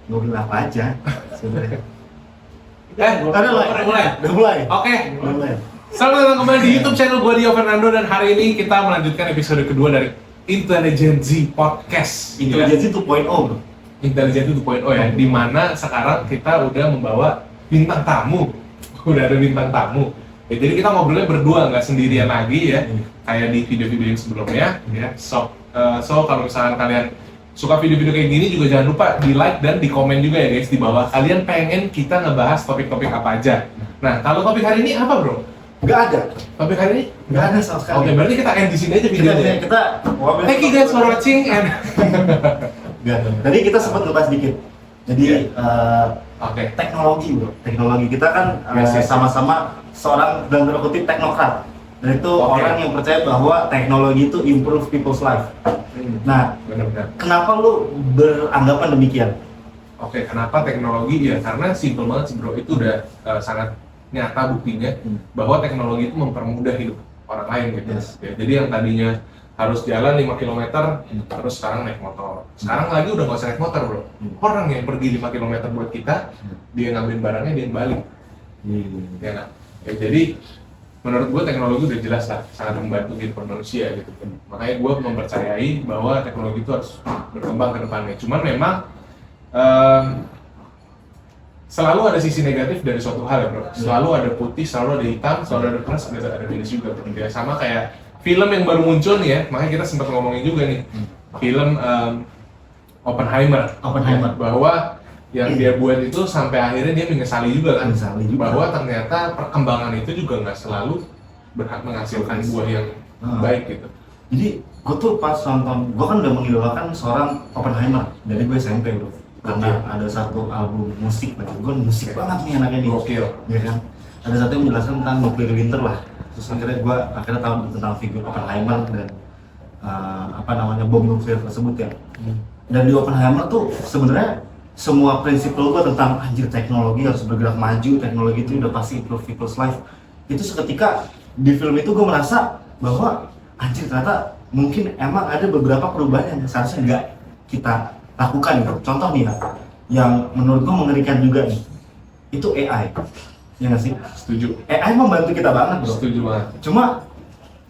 ngobrol apa aja sebenarnya. Udah mulai. Oke. Selamat datang kembali di YouTube channel gue Dio Fernando, dan hari ini kita melanjutkan episode kedua dari Intelligency Podcast. Intelligency 2.0 bro. Intelligency 2.0 ya, dimana sekarang kita udah membawa bintang tamu. Udah ada bintang tamu. Ya, jadi kita ngobrolnya berdua, nggak sendirian lagi ya, kayak di video-video yang sebelumnya ya. So kalau misalkan kalian suka video-video kayak gini juga jangan lupa di like dan di komen juga ya guys di bawah. Kalian pengen kita ngebahas topik-topik apa aja. Nah, kalau topik hari ini apa bro? Nggak ada. Topik hari ini? Nggak ada sama sekali. Oke, berarti kita end di sini aja videonya. Thank you guys for watching and nggak ada. Tadi kita sempat ngebahas dikit. Jadi Oke. teknologi bro. Teknologi kita kan Yes. sama-sama seorang dalam tanda kutip teknokrat. Dan itu orang yang percaya bahwa teknologi itu improve people's life. Nah, Benar-benar. kenapa lu beranggapan demikian? Oke, kenapa teknologi? Ya karena simple banget sih bro, itu udah sangat nyata buktinya bahwa teknologi itu mempermudah hidup orang lain gitu. Yes. Ya, jadi yang tadinya harus jalan 5 km, terus sekarang naik motor. Sekarang lagi udah nggak usah naik motor bro. Orang yang pergi 5 km buat kita, dia ngambil barangnya, dia yang balik. Ya nggak? Ya, jadi menurut gue teknologi udah jelas lah sangat membantu kehidupan manusia gitu. Makanya gue mempercayai bahwa teknologi itu harus berkembang ke depannya. Cuman memang selalu ada sisi negatif dari suatu hal ya bro. Selalu ada putih, selalu ada hitam, selalu ada plus, ada minus juga bro. Ya, sama kayak film yang baru muncul nih ya, makanya kita sempat ngomongin juga nih film Oppenheimer. Bahwa yang dia buat itu sampai akhirnya dia menyesali juga kan, bahwa ternyata perkembangan itu juga nggak selalu berhak menghasilkan buah yang baik gitu. Jadi gue tuh pas nonton, gue kan udah mengidolakan seorang Oppenheimer dari gue SMP bro. Karena ada satu album musik, gue musik banget nih anaknya nih. Gokil. Ya kan? Ada satu yang menjelaskan tentang nuclear winter lah. Terus akhirnya gue tahu tentang figur Oppenheimer dan bom nuklir tersebut ya. Dan di Oppenheimer tuh sebenarnya semua prinsip gue tentang anjir teknologi harus bergerak maju, teknologi itu udah pasti improve people's life. Itu seketika di film itu gue merasa bahwa anjir ternyata mungkin emang ada beberapa perubahan yang seharusnya nggak kita lakukan gitu. Contoh nih ya, yang menurut gue mengerikan juga nih, itu AI. Ya nggak sih? Setuju. AI membantu kita banget bro. Setuju banget. Cuma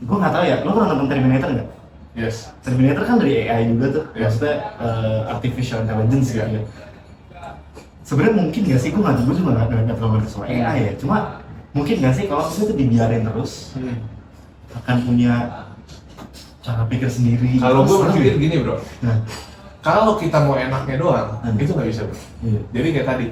gue nggak tahu ya, lo pernah nonton Terminator nggak? Yes. Terminator kan dari AI juga tuh, Yes. maksudnya artificial intelligence gitu ya. Sebenarnya mungkin nggak sih, gue juga nggak terlalu ngerti soal AI ya. Cuma mungkin nggak sih kalau itu dibiarin terus akan punya cara pikir sendiri. Kalau gue Serem berpikir ya? gini bro, Nah, kalau kita mau enaknya doang, itu nggak bisa bro. iya. Jadi kayak tadi,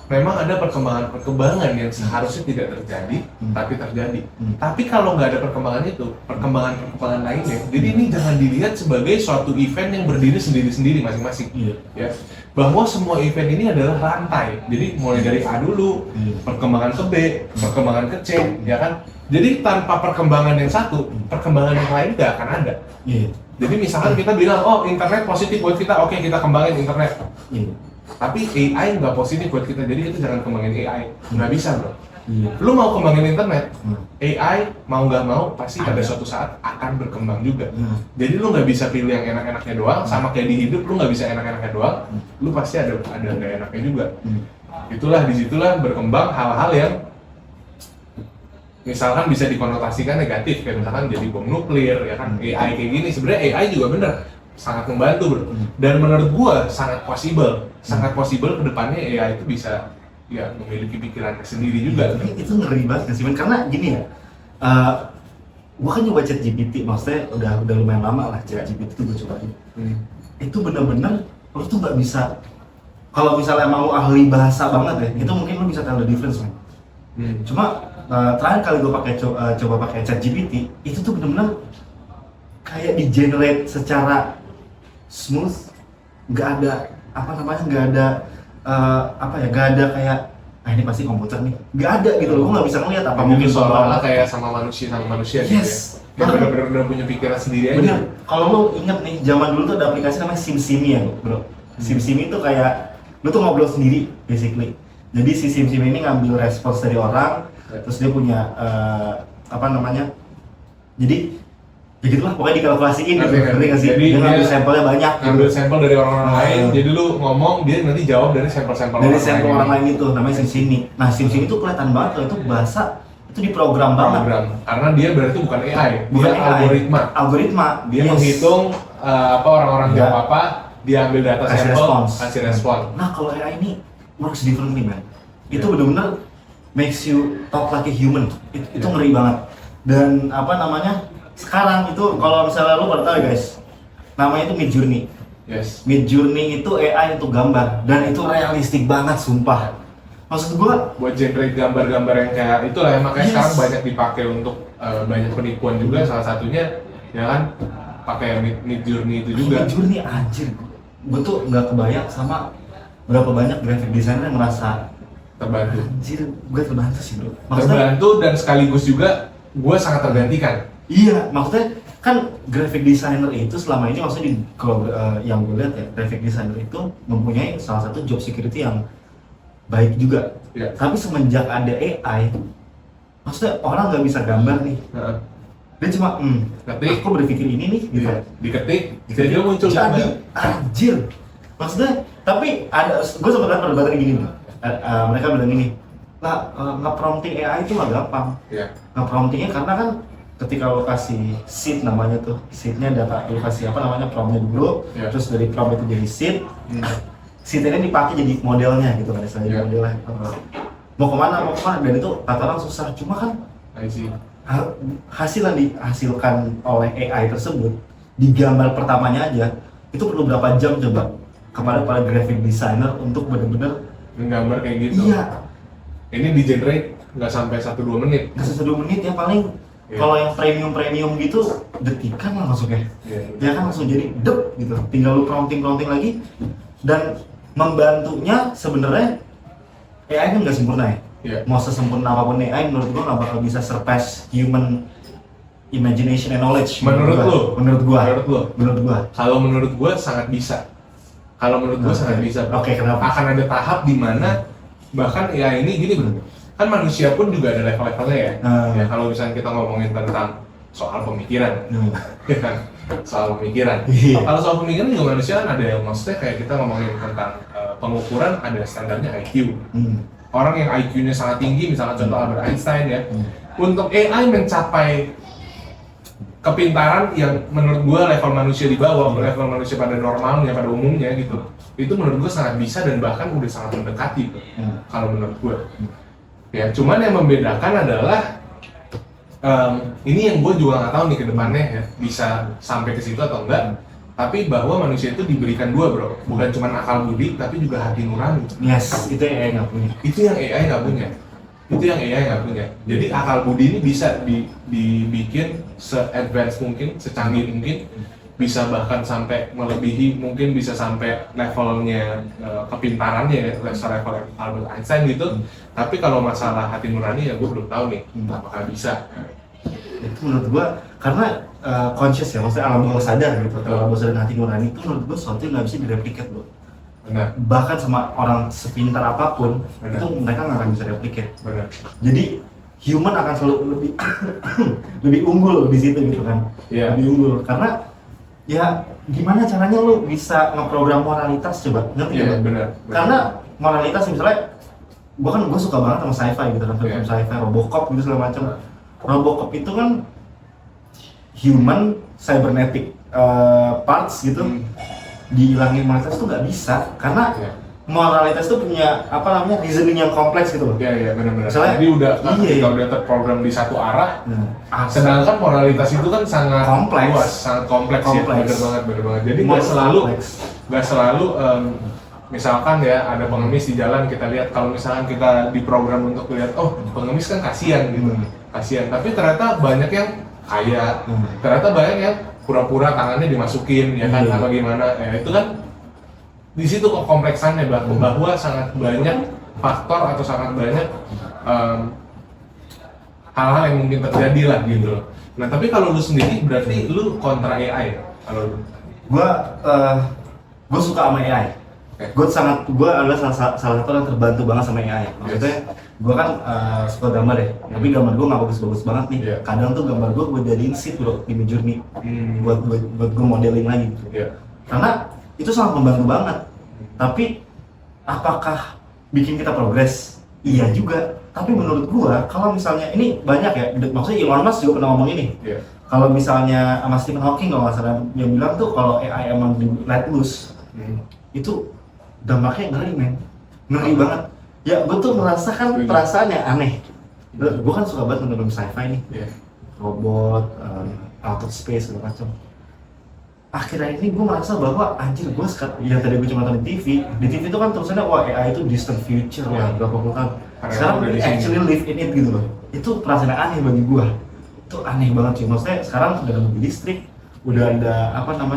memang ada perkembangan yang seharusnya tidak terjadi, tapi terjadi. Tapi kalau nggak ada perkembangan itu, perkembangan lainnya, jadi ini jangan dilihat sebagai suatu event yang berdiri sendiri-sendiri masing-masing. Iya. Ya, bahwa semua event ini adalah rantai. Jadi mulai dari A dulu, perkembangan ke B, perkembangan ke C, ya kan? Jadi tanpa perkembangan yang satu, perkembangan yang lain nggak akan ada. Iya. Jadi misalkan kita bilang, oh internet positif buat kita, oke kita kembangin internet. Iya. Tapi AI nggak positif buat kita, jadi itu jangan kembangin AI. Nggak bisa bro. Iya. Lu mau kembangin internet, AI mau nggak mau pasti pada suatu saat akan berkembang juga. Jadi lu nggak bisa pilih yang enak-enaknya doang, sama kayak di hidup lu nggak bisa enak-enaknya doang, lu pasti ada nggak enaknya juga. Itulah disitulah berkembang hal-hal yang misalkan bisa dikonotasikan negatif, kayak misalkan jadi bom nuklir, ya kan, AI kayak gini. Sebenarnya AI juga bener sangat membantu bro, dan menurut gua sangat possible kedepannya AI itu bisa ya memiliki pikirannya sendiri juga. Itu ngeri banget sih men, karena gini ya, gua kan nyoba ChatGPT, maksudnya udah lumayan lama lah ChatGPT itu gua cobain. Itu bener-bener lu tuh nggak bisa, kalau misalnya emang lu ahli bahasa banget ya, itu mungkin lu bisa tell the difference men. Cuma terakhir kali gue coba pakai ChatGPT, itu tuh benar-benar kayak di generate secara smooth, nggak ada nggak ada kayak ini pasti komputer nih, nggak ada gitu loh. Gue nggak bisa ngeliat apa mungkin soalnya kayak sama manusia yes. Gitu ya. Bener-bener punya pikiran sendiri aja. Bener. Kalau lo inget nih, zaman dulu tuh ada aplikasi namanya SimSimi ya bro. SimSimi tuh kayak lo tuh ngobrol sendiri basically. Jadi si SimSimi ini ngambil respons dari orang, terus dia punya jadi ya gitulah pokoknya dikalkulasiin gitu, Ngerti, ngerti nggak sih? jadi Dia ngambil dia sampelnya banyak ngambil gitu. sampel dari orang-orang Ah. lain, jadi lu ngomong dia nanti jawab dari sampel-sampel Dari orang sampel lain. orang lain itu namanya SimSimi. Nah SimSimi itu kelihatan banget kalau itu bahasa itu diprogram banget. Program, karena dia berarti bukan AI, Bukan dia AI. algoritma. Dia Yes. menghitung apa orang-orang Ya. jawab apa, dia ambil data Kasih sampel, respons. kasih respon. Nah kalau AI ini works differently man. Itu benar-benar makes you talk like a human. Itu ngeri banget. Dan apa namanya? Sekarang itu kalau misalnya lu pada tahu ya guys, namanya itu Midjourney. Yes. Midjourney itu AI untuk gambar dan itu realistik banget sumpah. Maksud gua Buat generate gambar-gambar yang kayak itulah ya, makanya Yes. sekarang banyak dipakai untuk banyak penipuan juga, salah satunya ya kan pakai Midjourney itu juga. Midjourney anjir. Gua tuh nggak kebayang sama berapa banyak graphic designer yang merasa Terbantu. anjir, gue terbantu sih bro. Maksudnya Terbantu dan sekaligus juga gue sangat tergantikan. iya, maksudnya kan graphic designer itu selama ini maksudnya kalau yang gue lihat ya, graphic designer itu mempunyai salah satu job security yang baik juga. Ya. Tapi semenjak ada AI, maksudnya orang nggak bisa gambar nih. Heeh. Dia cuma, Ketik. aku berpikir ini nih, gitu. Iya. Diketik, jadi muncul Jadi, gambar. anjir. Maksudnya, tapi ada, gue sempat lihat perdebatan gini nih. Mereka bilang gini, lah nge-prompting AI itu nggak gampang. Ya. Nge-promptingnya karena kan ketika lo kasih seed namanya tuh, seednya data lo kasih apa namanya promptnya dulu, Ya. terus dari prompt itu jadi seed, Hmm. seednya dipakai jadi modelnya gitu kan, istilahnya Ya. modelnya. Mau kemana, dan itu kata orang susah. Cuma kan I see. hasil yang dihasilkan oleh AI tersebut di gambar pertamanya aja itu perlu berapa jam coba kepada para graphic designer untuk benar-benar Menggambar kayak gitu. iya Ini di generate nggak sampai 1-2 menit. nggak sampai 2 menit ya paling. Iya. Kalau yang premium gitu detikan lah masuknya Iya. ya kan langsung jadi dep gitu, tinggal lu prompting lagi. Dan membantunya sebenarnya AI kan nggak sempurna ya. Iya. Mau sesempurna apapun AI menurut gua nggak bakal bisa surpass human imagination and knowledge. Menurut gua. lu? Menurut gua. Menurut lu? Kalau menurut gue sangat bisa. Kalau menurut gue Oke. sangat bisa. Oke, kenapa? Akan ada tahap di mana bahkan ya ini gini bro. Kan manusia pun juga ada level-levelnya ya. Ya kalau misalnya kita ngomongin tentang soal pemikiran, ya kan? Soal pemikiran. Iya. Kalau soal pemikiran juga manusia kan ada yang maksudnya kayak kita ngomongin tentang pengukuran ada standarnya IQ. Orang yang IQ-nya sangat tinggi, misalnya contoh Albert Einstein ya. Untuk AI mencapai kepintaran yang menurut gua level manusia di bawah, level manusia pada normalnya, pada umumnya gitu. Itu menurut gua sangat bisa dan bahkan udah sangat mendekati kalau menurut gua. Ya, cuman yang membedakan adalah ini yang gua juga nggak tahu nih ke depannya ya bisa sampai ke situ atau enggak. Tapi bahwa manusia itu diberikan dua bro, bukan cuma akal budi tapi juga hati nurani. Yes, itu yang AI nggak punya. Itu yang AI nggak punya. Itu yang AI nggak punya. Jadi akal budi ini bisa dibikin se-advance mungkin, secanggih mungkin, bisa bahkan sampai melebihi, mungkin bisa sampai levelnya kepintarannya ya, level Albert Einstein gitu. Tapi kalau masalah hati nurani ya gue belum tahu nih apakah bisa. Itu menurut gua karena conscious ya, maksudnya alam bawah sadar gitu, alam bawah sadar dan hati nurani itu menurut gua sesuatu yang nggak bisa direplikat bro. Benar, Bahkan sama orang sepintar apapun, Benar. itu mereka nggak akan bisa replicate. benar. Jadi human akan selalu lebih lebih unggul di situ gitu kan. Iya. Lebih unggul karena ya gimana caranya lu bisa ngeprogram moralitas coba, ngerti Iya, nggak? benar. Karena moralitas misalnya gua suka banget sama sci-fi gitu kan, film Iya. sci-fi, Robocop gitu segala macam. Robocop itu kan human cybernetic parts gitu, dihilangin moralitas tuh nggak bisa karena Iya. moralitas tuh punya apa namanya reasoning yang kompleks gitu loh. Iya, benar-benar. Misalnya- Jadi udah Iya. ketika udah terprogram di satu arah, Nah, sedangkan moralitas itu kan sangat Kompleks. luas, sangat kompleks, ya, Kompleks. bener banget. Jadi More nggak kompleks. selalu, misalkan ya ada pengemis di jalan kita lihat, kalau misalkan kita diprogram untuk lihat, oh pengemis kan kasihan gitu, kasihan. Tapi ternyata banyak yang kaya, ternyata banyak yang pura-pura tangannya dimasukin, ya kan, Iya. atau gimana, ya itu kan di situ kok kompleksannya bahwa sangat banyak faktor atau sangat banyak hal-hal yang mungkin terjadi lah gitu loh. Nah tapi kalau lu sendiri berarti lu kontra AI ya? Kalau lu? Gue suka sama AI. Oke. Gue adalah salah satu yang terbantu banget sama AI. Maksudnya gue kan suka gambar ya, tapi gambar gue nggak bagus-bagus banget nih. Iya. Kadang tuh gambar gue jadiin sheet bro di Midjourney buat gue modeling lagi gitu. Iya. Karena itu sangat membantu banget. Tapi apakah bikin kita progres? Iya juga. Tapi menurut gue kalau misalnya ini banyak ya, maksudnya Elon Musk juga pernah ngomong ini. Iya. Kalau misalnya sama Stephen Hawking kalau nggak salah yang bilang tuh kalau AI emang di let loose itu dampaknya ngeri banget. Ya gue tuh merasakan Setuju. perasaan yang aneh. Gue kan suka banget nonton sci-fi nih, Iya. robot, outer space segala macam. Akhirnya ini gue merasa bahwa anjir gue yang tadi gue cuma nonton di TV itu kan tulisannya wah AI itu distant future lah berapa puluh tahun. Karena Sekarang udah we di sini. actually live in it gitu loh. Itu perasaan yang aneh bagi gue. Itu aneh banget sih. Maksudnya sekarang udah ada mobil listrik, udah ada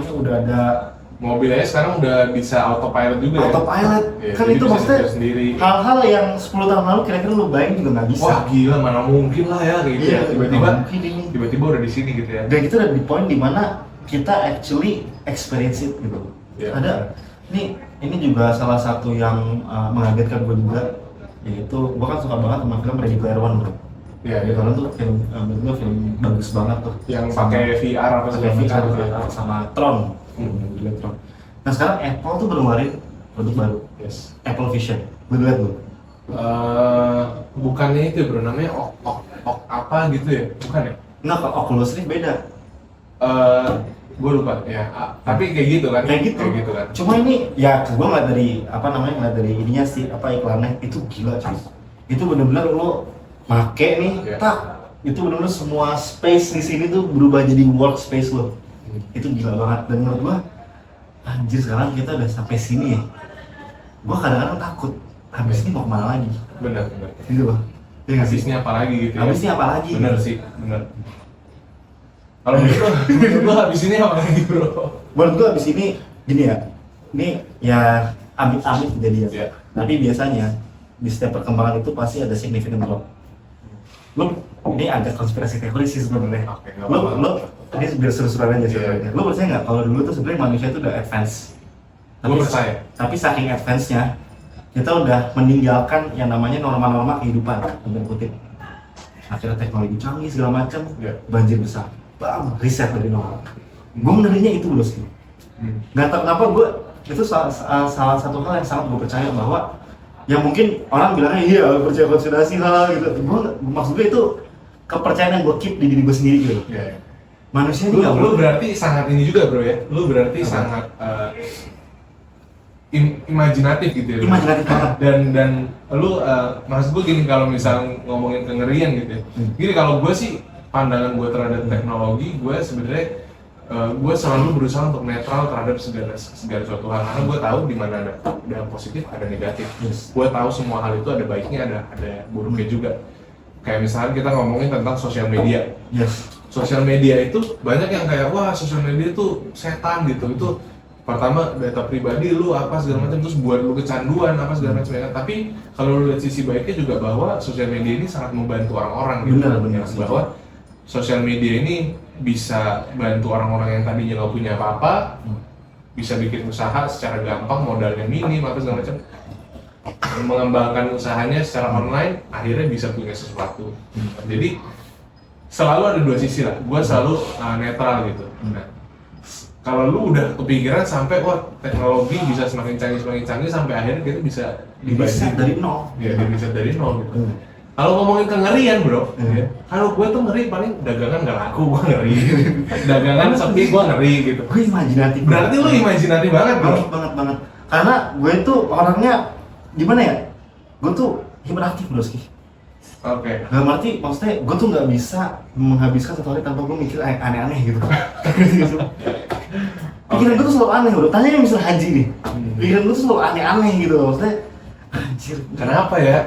udah ada Mobilnya sekarang udah bisa autopilot juga ya. autopilot. Iya, Kan jadi itu bisa maksudnya nyetir sendiri. hal-hal yang 10 tahun lalu kira-kira lu bayangin juga nggak bisa. Wah gila, mana mungkin lah ya kayak gitu Iya, ya. Tiba-tiba nggak mungkin ini. tiba-tiba udah di sini gitu ya. Dan kita udah di poin dimana kita actually experience it gitu. Iya, Ada ini juga salah satu yang mengagetkan gue juga, yaitu gue kan suka banget sama film Ready Player One bro. Iya, Ready iya. Player One tuh film menurut gue film bagus banget tuh. Yang Sama- pakai VR apa pakai segala VR macam. sama Tron. Tron. Nah sekarang Apple tuh baru ngeluarin produk baru, Yes. Apple Vision. Lu lihat lu? Bukannya itu bro, namanya ok apa gitu ya? Bukan ya? Nggak, kalau Oculus Rift beda. Gue lupa ya. Tapi kayak gitu kan? Kayak gitu. kan? Cuma ini ya gue nggak dari ngeliat dari ininya sih iklannya itu gila cuy. Itu bener-bener lo make nih, Iya. tak itu bener-bener semua space di sini tuh berubah jadi workspace lo. Itu gila banget dan menurut gua anjir sekarang kita udah sampai sini ya. Gua kadang-kadang takut habis ini mau kemana lagi Bener. gitu loh. Ya nggak sih? Habisnya apa lagi gitu ya? Habisnya apa lagi? Bener sih, bener. Kalau menurut lo habis ini apa lagi bro? Menurut gua habis ini gini ya. Ini ya amit-amit kejadian. Iya. Tapi biasanya di setiap perkembangan itu pasti ada significant drop. Lo ini agak konspirasi teori sih sebenarnya. Oke, nggak Lo apa-apa. ini biar seru-seruan aja Iya. sebenarnya. Lo percaya nggak kalau dulu tuh sebenarnya manusia itu udah advance? Gua percaya. Tapi saking advance-nya kita udah meninggalkan yang namanya norma-norma kehidupan tanda kutip. Akhirnya teknologi canggih segala macam, Iya. banjir besar, bang riset dari nol. Gue menerinya itu bro sih. Nggak tahu kenapa gue itu salah satu hal yang sangat gue percaya bahwa yang mungkin orang bilangnya iya percaya konspirasi lah gitu. Gue maksud gue itu kepercayaan yang gue keep di diri gue sendiri gitu. Iya. Manusia ini nggak Lu boleh. berarti sangat ini juga bro ya? Lu berarti Apa? sangat imajinatif gitu ya? Imajinatif banget. Dan lu maksud gue gini, kalau misal ngomongin kengerian gitu ya, gini kalau gue sih pandangan gue terhadap teknologi, gue sebenarnya gue selalu berusaha untuk netral terhadap segala suatu hal, karena gue tahu di mana ada positif ada negatif. Yes. Gue tahu semua hal itu ada baiknya ada buruknya juga. Kayak misalnya kita ngomongin tentang sosial media. Yes. Sosial media itu banyak yang kayak wah sosial media itu setan gitu. Itu pertama data pribadi lu apa segala macam, terus buat lu kecanduan apa segala macam ya kan. Tapi kalau lu lihat sisi baiknya juga bahwa sosial media ini sangat membantu orang-orang gitu. Benar. Bahwa sosial media ini bisa bantu orang-orang yang tadinya nggak punya apa-apa, bisa bikin usaha secara gampang, modalnya minim apa segala macam, mengembangkan usahanya secara online, akhirnya bisa punya sesuatu. Jadi selalu ada dua sisi lah. Gua selalu netral gitu. Nah, kalau lu udah kepikiran sampai wah teknologi bisa semakin canggih sampai akhirnya kita bisa Bisa dari nol. Ya, bisa dari nol gitu. Kalau ngomongin kengerian bro, Hmm. ya, kalau gue tuh ngeri paling dagangan nggak laku, gue ngeri. Dagangan sepi, gue ngeri gitu. Gue imajinatif. Berarti lu imajinatif banget bro. banget. Karena gue tuh orangnya gimana ya? Gue tuh hiperaktif bro Ski. Oke. Gak arti, maksudnya gue tuh nggak bisa menghabiskan satu hari tanpa gue mikir aneh-aneh gitu. Pikiran gue tuh selalu aneh bro. Tanya yang misal haji nih. Pikiran gue tuh selalu aneh-aneh gitu loh. Maksudnya anjir. Kenapa ya?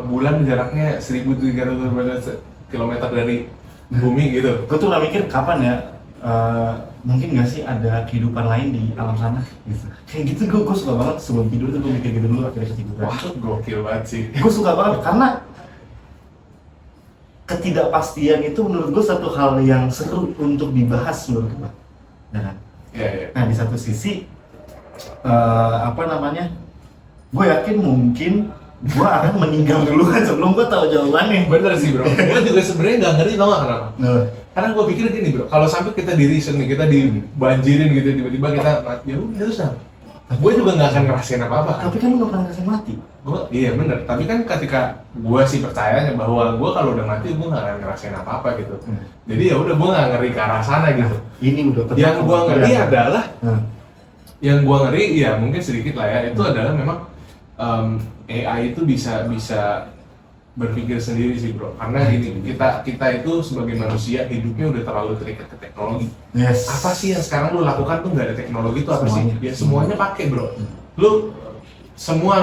Bulan jaraknya 1.300 km dari bumi gitu. Gue tuh udah mikir kapan ya mungkin nggak sih ada kehidupan lain di alam sana gitu. Kayak gitu gue suka banget sebelum tidur tuh gue mikir gitu dulu akhirnya ketiduran. Wah, gokil banget sih. Gue suka banget karena ketidakpastian itu menurut gue satu hal yang seru untuk dibahas menurut gue. Nah, Iya. nah di satu sisi gue yakin mungkin gue akan meninggal duluan sebelum gue tahu jawabannya. Bener sih bro, gue juga sebenarnya nggak ngerti, tau gak kenapa? Nah, Karena gue pikir gini bro, kalau sampai kita di reason nih, kita dibanjirin gitu, tiba-tiba kita mati, ya udah terus apa? Gue juga nggak akan ngerasain apa-apa. tapi kan lu nggak pernah ngerasain mati. Iya bener, tapi kan ketika gue sih percayanya bahwa gue kalau udah mati gue nggak akan ngerasain apa-apa gitu. Jadi ya udah gue nggak ngeri ke arah sana gitu. Ini udah Yang gue ngeri adalah, Nah, yang gue ngeri ya mungkin sedikit lah ya, itu adalah memang AI itu bisa berpikir sendiri sih bro. Karena gini, kita itu sebagai manusia hidupnya udah terlalu terikat ke teknologi. yes. Apa sih yang sekarang lu lakukan tuh nggak ada teknologi itu apa Semuanya. sih? Ya semuanya pakai bro. Lu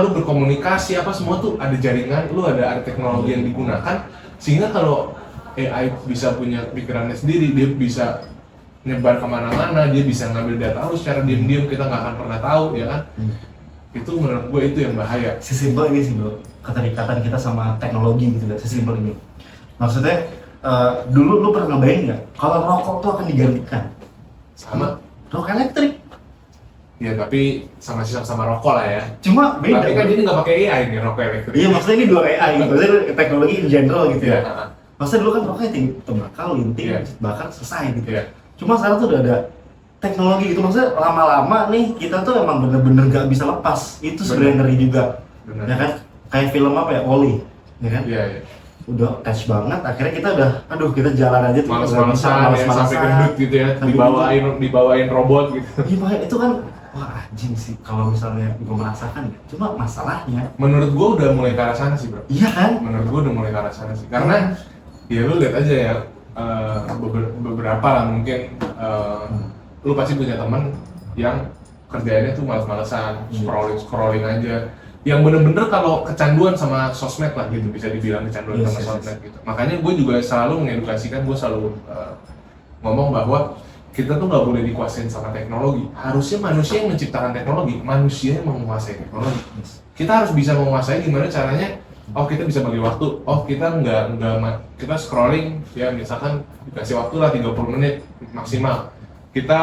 berkomunikasi apa semua tuh ada jaringan, lu ada teknologi yang digunakan, sehingga kalau AI bisa punya pikirannya sendiri, dia bisa nyebar kemana-mana, dia bisa ngambil data lu secara diam-diam, kita nggak akan pernah tahu ya kan. Itu menurut gue itu yang bahaya. Sesimpel ini sih bro, keterikatan kita sama teknologi gitu ya, sesimpel ini. Maksudnya dulu lu pernah ngebayang nggak kalau rokok tuh akan digantikan Sama rokok elektrik? ya, tapi sama rokok lah ya. Cuma beda. Tapi kan bro. ini nggak pakai AI nih, rokok elektrik. Iya, maksudnya ini dua AI, maksudnya teknologi in general gitu ya. Iya. Maksudnya dulu kan rokoknya tembakau, linting, Iya. bakar selesai gitu. Iya. Cuma sekarang tuh udah ada teknologi gitu, maksudnya lama-lama nih kita tuh emang bener-bener gak bisa lepas. Itu sebenarnya ngeri juga. Benar. Ya kan? Kayak film apa ya, Wall-E, ya kan? Iya. Udah attach banget, akhirnya kita udah, aduh kita jalan aja tuh Males-malesan ya, sampai gendut gitu ya, dibawain robot gitu. Iya, makanya itu kan, wah anjing sih kalau misalnya gue merasakan ya. Cuma masalahnya, Menurut gua udah mulai ke arah sana sih bro. iya kan? Menurut gua udah mulai ke arah sana sih. Karena ya lu lihat aja ya, beberapa lah mungkin lu pasti punya teman yang kerjaannya tuh males-malesan, scrolling aja. Yang bener-bener kalau kecanduan sama sosmed lah gitu, bisa dibilang kecanduan Yes, sama yes, sosmed gitu. Makanya gue juga selalu mengedukasikan, gue selalu ngomong bahwa kita tuh nggak boleh dikuasain sama teknologi. Harusnya manusia yang menciptakan teknologi, manusia yang menguasai teknologi. Kita harus bisa menguasai gimana caranya. Oh kita bisa bagi waktu. Oh kita kita scrolling ya, misalkan dikasih waktu lah 30 menit maksimal. Kita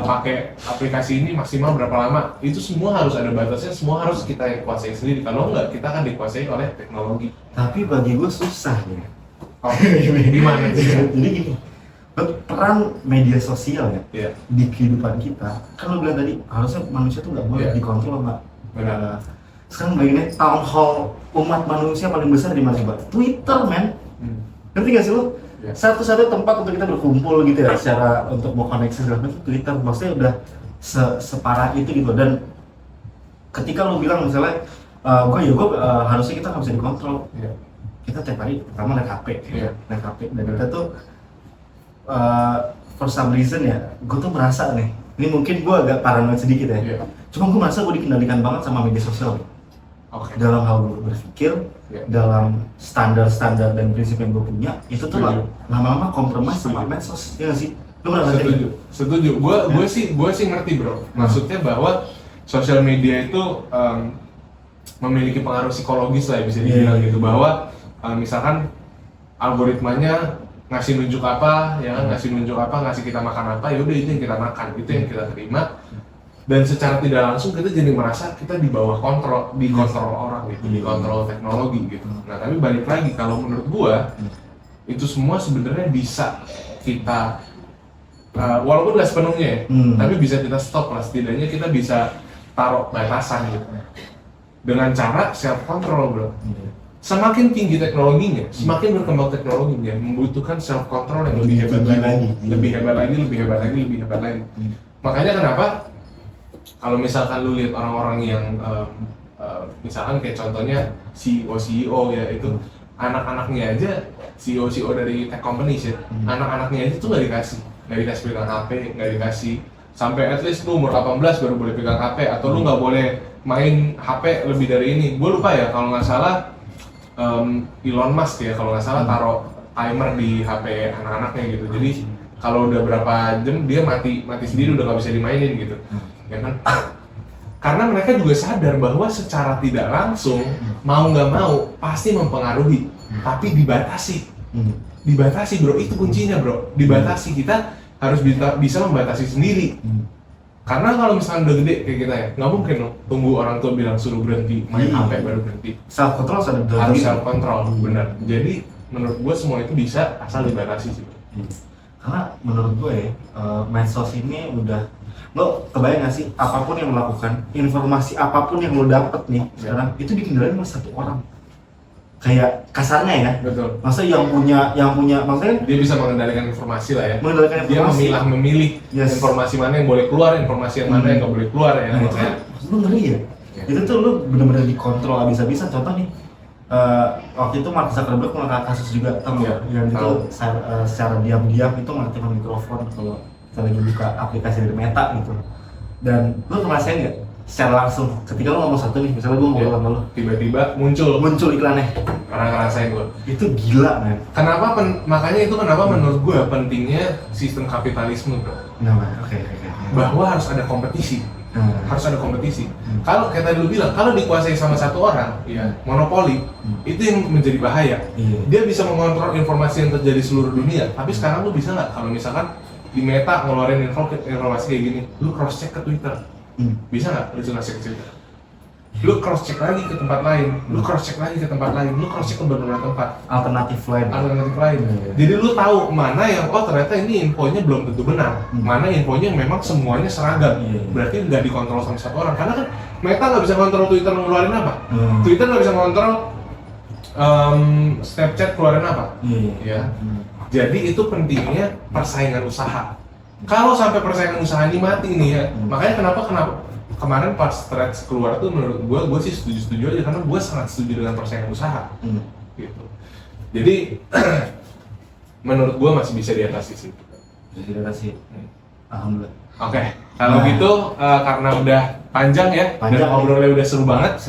pakai aplikasi ini maksimal berapa lama. Itu semua harus ada batasnya, semua harus kita yang kuasai sendiri. Kalau enggak, kita akan dikuasai oleh teknologi. Tapi bagi gue susah ya. Oh, gimana sih? Jadi gini, peran media sosial ya Iya. di kehidupan kita, kan lo bilang tadi harusnya manusia tuh nggak boleh Iya. dikontrol sama. Benar. Sekarang bayanginnya town hall umat manusia paling besar di mana coba? Twitter, men. Ngerti gak sih lo? Iya. Satu-satunya tempat untuk kita berkumpul gitu ya, secara untuk mau koneksi segala macam, Twitter. Maksudnya udah separah itu gitu. Dan ketika lo bilang misalnya, gue harusnya kita nggak bisa dikontrol. Iya. Kita tiap hari pertama naik HP, Iya. naik HP, dan kita tuh for some reason ya, gue tuh merasa nih, ini mungkin gue agak paranoid sedikit ya. Iya. Cuma gue merasa gue dikendalikan banget sama media sosial. Oke. Dalam hal gue berpikir, Iya. dalam standar-standar dan prinsip yang gue punya, itu tuh Setuju. lama-lama kompromis sama Setuju. medsos, ya nggak sih? Lu pernah ngerti? Setuju. Gue sih ngerti bro. Maksudnya bahwa sosial media itu memiliki pengaruh psikologis lah, bisa dibilang Iya. gitu. Bahwa misalkan algoritmanya ngasih nunjuk apa, ya kan, ngasih kita makan apa, ya udah itu yang kita makan, itu yang kita terima. Dan secara tidak langsung kita jadi merasa kita di bawah dikontrol orang gitu, dikontrol teknologi gitu. Nah tapi balik lagi, kalau menurut gua itu semua sebenarnya bisa kita walaupun nggak sepenuhnya ya, tapi bisa kita stop lah, setidaknya kita bisa taruh batasan gitu dengan cara self control bro. Semakin tinggi teknologinya, semakin berkembang teknologinya, membutuhkan self control yang lebih hebat lagi, lebih hebat lagi. Makanya kenapa kalau misalkan lu lihat orang-orang yang misalkan kayak contohnya CEO ya, itu anak-anaknya aja CEO dari tech companies ya, anak-anaknya aja tuh nggak dikasih pegang HP, nggak dikasih sampai at least lu umur 18 baru boleh pegang HP, atau lu nggak boleh main HP lebih dari ini. Gue lupa ya, kalau nggak salah Elon Musk ya kalau nggak salah taruh timer di HP anak-anaknya gitu. Jadi kalau udah berapa jam dia mati sendiri, udah nggak bisa dimainin gitu, ya kan? Karena mereka juga sadar bahwa secara tidak langsung mau nggak mau pasti mempengaruhi, tapi dibatasi bro, itu kuncinya bro, dibatasi. Kita harus bisa membatasi sendiri. Karena kalau misalnya udah gede kayak kita ya, nggak mungkin dong tunggu orang tua bilang suruh berhenti main Iya. HP baru berhenti. Self control Harus self control, benar. Jadi menurut gue semua itu bisa asal dibatasi sih. Karena menurut gue ya, medsos ini udah, lo kebayang gak sih apapun yang lo lakukan, informasi apapun yang lo dapet nih sekarang itu dikendalikan oleh satu orang. Kayak kasarnya ya, Betul. maksudnya yang punya maksudnya Dia bisa mengendalikan informasi lah ya. mengendalikan Dia informasi. memilih Yes. informasi mana yang boleh keluar, informasi yang mana yang nggak boleh keluar ya. Nah, itu kan maksud lu ngeri ya. Ya. Itu tuh lu bener-bener dikontrol abis-abisan. Contoh nih, waktu itu Mark Zuckerberg mengangkat kasus juga, tau nggak? Yang itu Tahu. secara diam-diam itu mengaktifkan mikrofon kalau kita lagi buka aplikasi dari Meta gitu. Dan lu ngerasain nggak secara langsung ketika lu ngomong satu nih, misalnya gua ngobrol sama lu, Tiba-tiba muncul iklannya, orang ngerasain gue. itu gila men. Kenapa makanya itu kenapa menurut gue pentingnya sistem kapitalisme, bro. Nah, oke. Bahwa harus ada kompetisi. Harus ada kompetisi. Kalau kayak tadi lu bilang, kalau dikuasai sama satu orang, ya monopoli, itu yang menjadi bahaya. Iya. Dia bisa mengontrol informasi yang terjadi di seluruh dunia. Tapi sekarang lu bisa nggak kalau misalkan di Meta ngeluarin informasi kayak gini, lu cross check ke Twitter, bisa nggak? Lu cross check ke Twitter. Lu cross check lagi ke tempat lain, lu cross check lagi ke tempat lain, lu cross check ke beberapa tempat. Alternatif lain. Alternatif. Jadi lu tahu mana yang ternyata ini infonya belum tentu benar, mana infonya memang semuanya seragam. Iya. Berarti nggak dikontrol sama satu orang. Karena kan Meta nggak bisa kontrol Twitter ngeluarin apa, Twitter nggak bisa kontrol Snapchat keluarin apa. Ya. Jadi itu pentingnya persaingan usaha. Kalau sampai persaingan usaha ini mati nih ya, makanya kenapa kemarin pas Threads keluar tuh menurut gue sih setuju aja karena gue sangat setuju dengan persaingan usaha. Gitu. Jadi menurut gue masih bisa diatasi sih. Jadi alhamdulillah. Oke, kalau gitu karena udah panjang ya, dan ngobrolnya udah seru banget.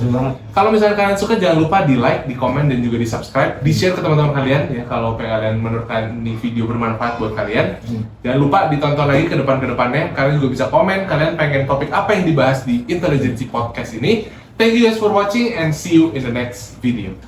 Kalau misalnya kalian suka jangan lupa di like, di komen dan juga di subscribe, di share ke teman-teman kalian ya kalau kalian menurut kalian ini video bermanfaat buat kalian. Jangan lupa ditonton lagi ke depannya. Kalian juga bisa komen kalian pengen topik apa yang dibahas di Intelligency Podcast ini. Thank you guys for watching and see you in the next video.